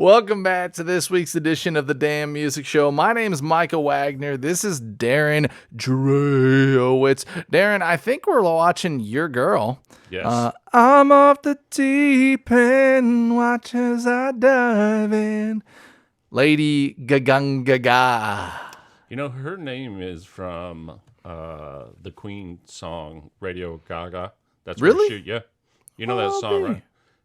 Welcome back to this week's edition of the Damn Music Show. My name is Micah Wagner. This is Darren Drewitz. Darren, I think we're watching Your Girl. Yes. I'm off the deep end, watch as I dive in. Lady Gaga. You know, her name is from the Queen song, Radio Gaga. That's Really? Where yeah. You know that song, me. right?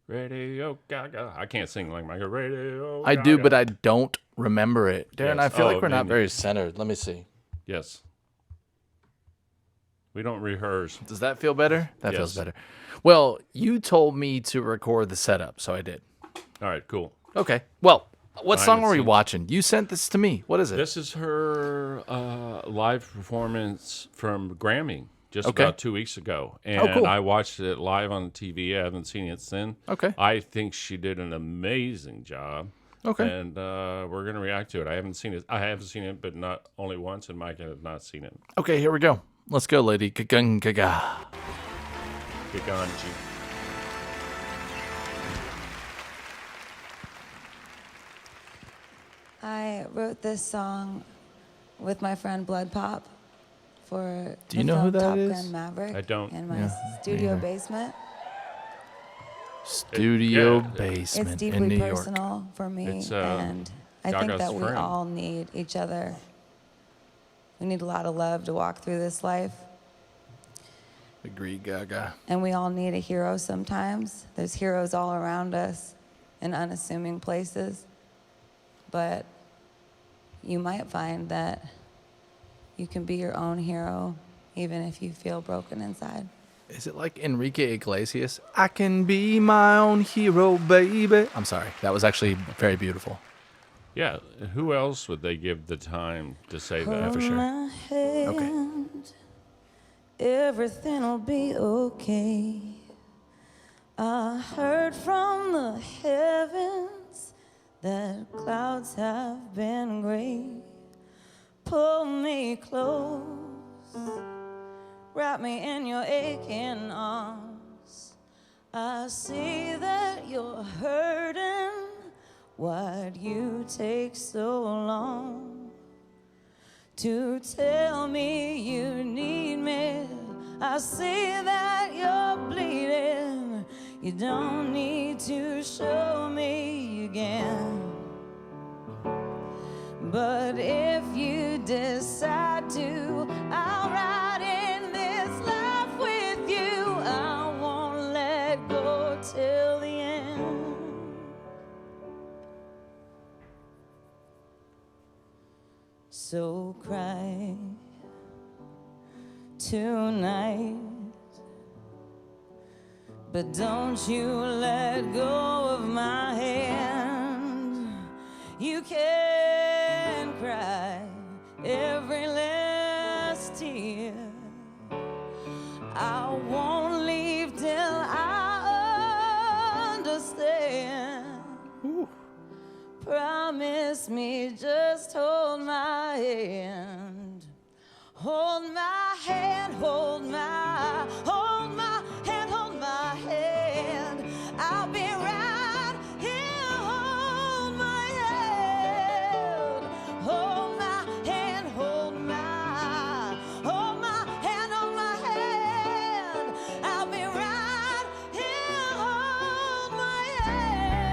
Radio Gaga. I can't sing like Michael. Radio I Gaga. do, but I don't remember it. Darren, Yes. I feel like we're not then- very centered. Let me see. Yes. We don't rehearse. Does that feel better? That Yes. feels better. Well, you told me to record the setup, so I did. All right, cool. Okay. Well, what Behind song the were we scenes. watching? You sent this to me. What is it? This is her live performance from Grammy just Okay. about 2 weeks ago. And cool. I watched it live on TV. I haven't seen it since. Okay. I think she did an amazing job. Okay. And we're going to react to it. I haven't seen it, but not only once, and Mike has not seen it. Okay, here we go. Let's go, Lady Gaga. Gaganji. I wrote this song with my friend Blood Pop for Do you the know who film that Top is? Gun Maverick I don't. in my Yeah, studio neither. basement. Studio yeah. basement It's in deeply New York. personal for me, It's, and I think Gaga's that we friend. all need each other. We need a lot of love to walk through this life, Agree, Gaga. and we all need a hero sometimes. There's heroes all around us in unassuming places, but you might find that you can be your own hero even if you feel broken inside. Is it like Enrique Iglesias? I can be my own hero, baby. I'm sorry. That was actually very beautiful. Yeah. Who else would they give the time to say that? for sure. My hand, everything'll be okay. I heard from the heavens that clouds have been gray. Pull me close, wrap me in your aching arms. I see that you're hurting. Why'd you take so long to tell me you need me? I see that you're bleeding. You don't need to show me again. But if you decide to, I'll ride in this life with you. I won't let go till the end. So cry tonight, but don't you let go of my hand. You can cry every last tear. I won't leave till I understand. Promise me, just hold my hand. Hold my hand, hold my hand, hold my hand. I'll be right here, hold my hand. Hold my hand, hold my hand, hold my hand. I'll be right here, hold my hand.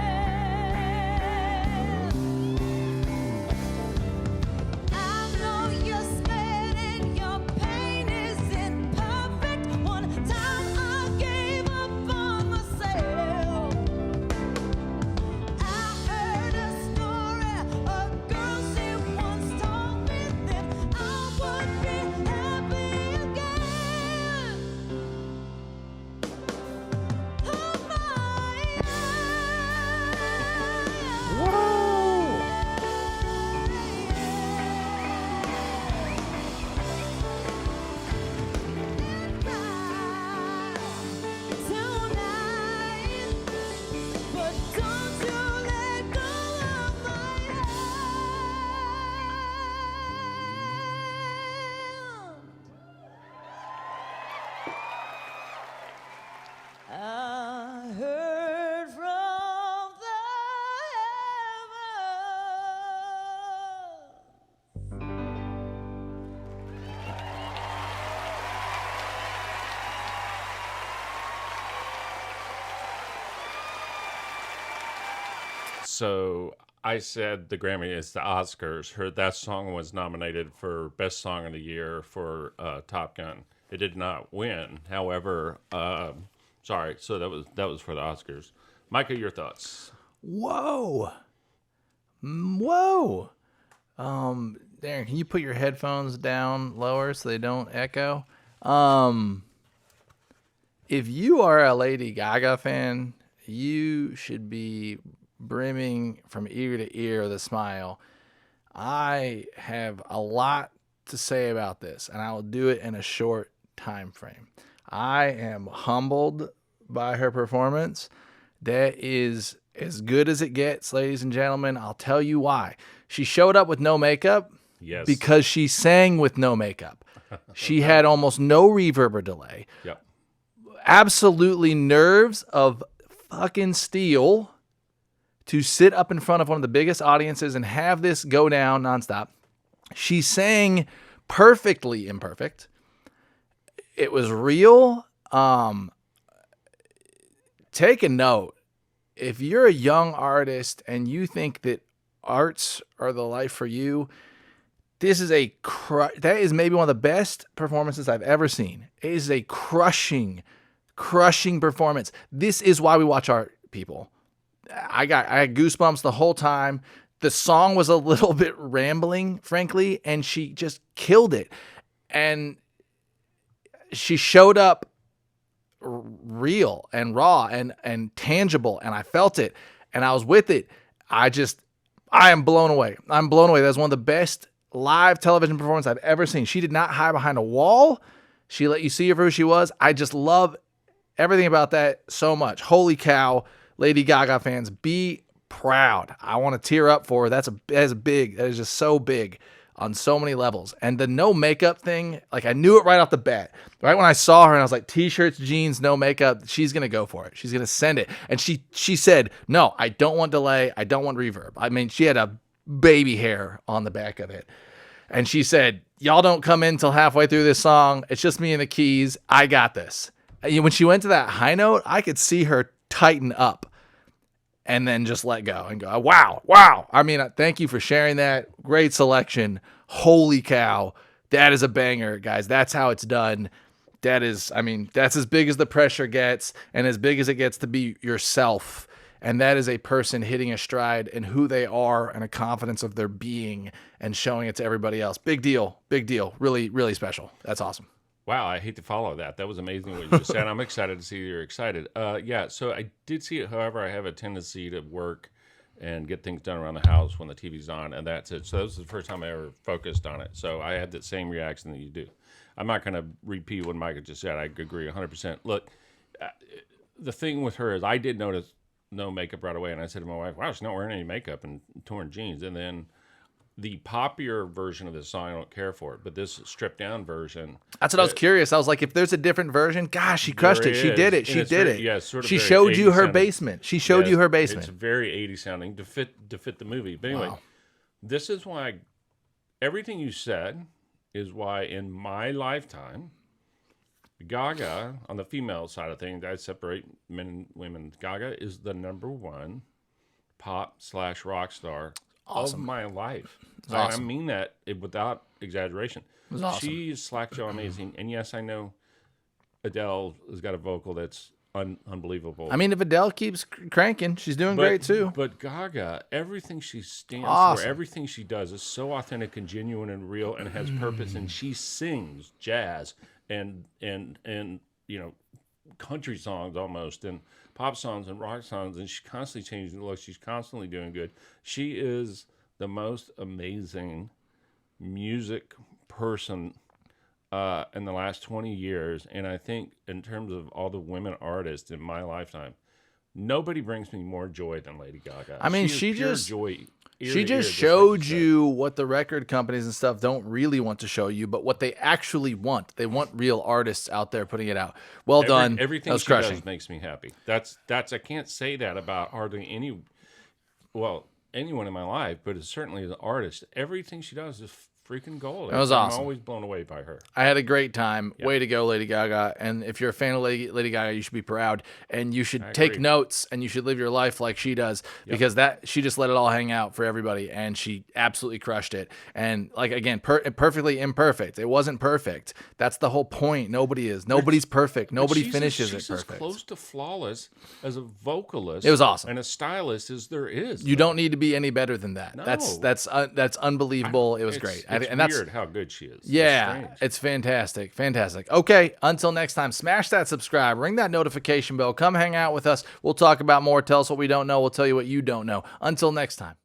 I know you're sweating your pain. So I said the Grammy is the Oscars. That song was nominated for Best Song of the Year for Top Gun. It did not win. However, sorry. So that was for the Oscars. Micah, your thoughts? Whoa. Whoa. Darren, can you put your headphones down lower so they don't echo? If you are a Lady Gaga fan, you should be brimming from ear to ear with a smile. I have a lot to say about this, and I will do it in a short time frame. I am humbled by her performance. That is as good as it gets, ladies and gentlemen. I'll tell you why. She showed up with no makeup. Yes. Because she sang with no makeup. She had almost no reverb or delay. Yep. Absolutely nerves of fucking steel to sit up in front of one of the biggest audiences and have this go down nonstop. She sang perfectly imperfect. It was real. Take a note. If you're a young artist and you think that arts are the life for you, this is that is maybe one of the best performances I've ever seen. It is a crushing performance. This is why we watch art, people. I had goosebumps the whole time. The song was a little bit rambling, frankly, and she just killed it. And she showed up real and raw and tangible, and I felt it, and I was with it. I am blown away. I'm blown away. That's one of the best live television performance I've ever seen. She did not hide behind a wall. She let you see her for who she was. I just love everything about that so much. Holy cow, Lady Gaga fans, be proud. I want to tear up for her. That is big. That is just so big on so many levels. And the no makeup thing, like I knew it right off the bat. Right when I saw her and I was like, t-shirts, jeans, no makeup, she's going to go for it. She's going to send it. And she said, no, I don't want delay. I don't want reverb. I mean, she had a baby hair on the back of it. And she said, y'all don't come in till halfway through this song. It's just me and the keys. I got this. When she went to that high note, I could see her tighten up and then just let go and go, wow. I mean, thank you for sharing that. Great selection. Holy cow. That is a banger, guys. That's how it's done. That's as big as the pressure gets and as big as it gets to be yourself. And that is a person hitting a stride in who they are and a confidence of their being and showing it to everybody else. Big deal. Really, really special. That's awesome. Wow, I hate to follow that. That was amazing what you just said. I'm excited to see you're excited. Yeah, so I did see it. However, I have a tendency to work and get things done around the house when the TV's on, and that's it. So that was the first time I ever focused on it. So I had that same reaction that you do. I'm not going to repeat what Micah just said. I agree 100%. Look, the thing with her is I did notice no makeup right away, and I said to my wife, wow, she's not wearing any makeup and torn jeans. And then the popular version of this song, I don't care for it, but this stripped down version. That's what I was curious. I was like, if there's a different version, gosh, she crushed it. She did it. She did it. Yeah, sort of she showed you her sounding. basement. She showed you her basement. It's very 80s sounding to fit the movie. But anyway, This is why everything you said is why in my lifetime, Gaga, on the female side of things, I separate men and women. Gaga is the #1 pop/rock star of my life. I mean that without exaggeration. She's slack jaw amazing. And yes, I know Adele has got a vocal that's unbelievable. I mean, if Adele keeps cranking, she's doing great too. But Gaga, everything she stands for, everything she does is so authentic and genuine and real and has purpose. And she sings jazz and you know, country songs almost and pop songs and rock songs, and she's constantly changing the look. She's constantly doing good. She is the most amazing music person in the last 20 years, and I think in terms of all the women artists in my lifetime, nobody brings me more joy than Lady Gaga. I mean, she just showed you what the record companies and stuff don't really want to show you, but what they actually want. They want real artists out there putting it out. Well done. Everything she does makes me happy. That's I can't say that about hardly anyone in my life, but it's certainly an artist. Everything she does is freaking gold. It was I'm awesome. always blown away by her. I had a great time. Way to go, Lady Gaga. And if you're a fan of Lady Gaga, you should be proud. And you should take notes and you should live your life like she does because she just let it all hang out for everybody. And she absolutely crushed it. And like, again, perfectly imperfect. It wasn't perfect. That's the whole point. Nobody's perfect. Nobody finishes it perfect. She's as close to flawless as a vocalist. It was awesome. And a stylist as there is. You don't need to be any better than that. No. That's unbelievable. It was great. It's and that's weird how good she is. Yeah, it's fantastic. Fantastic. Okay, until next time, smash that subscribe, ring that notification bell, come hang out with us. We'll talk about more. Tell us what we don't know. We'll tell you what you don't know. Until next time.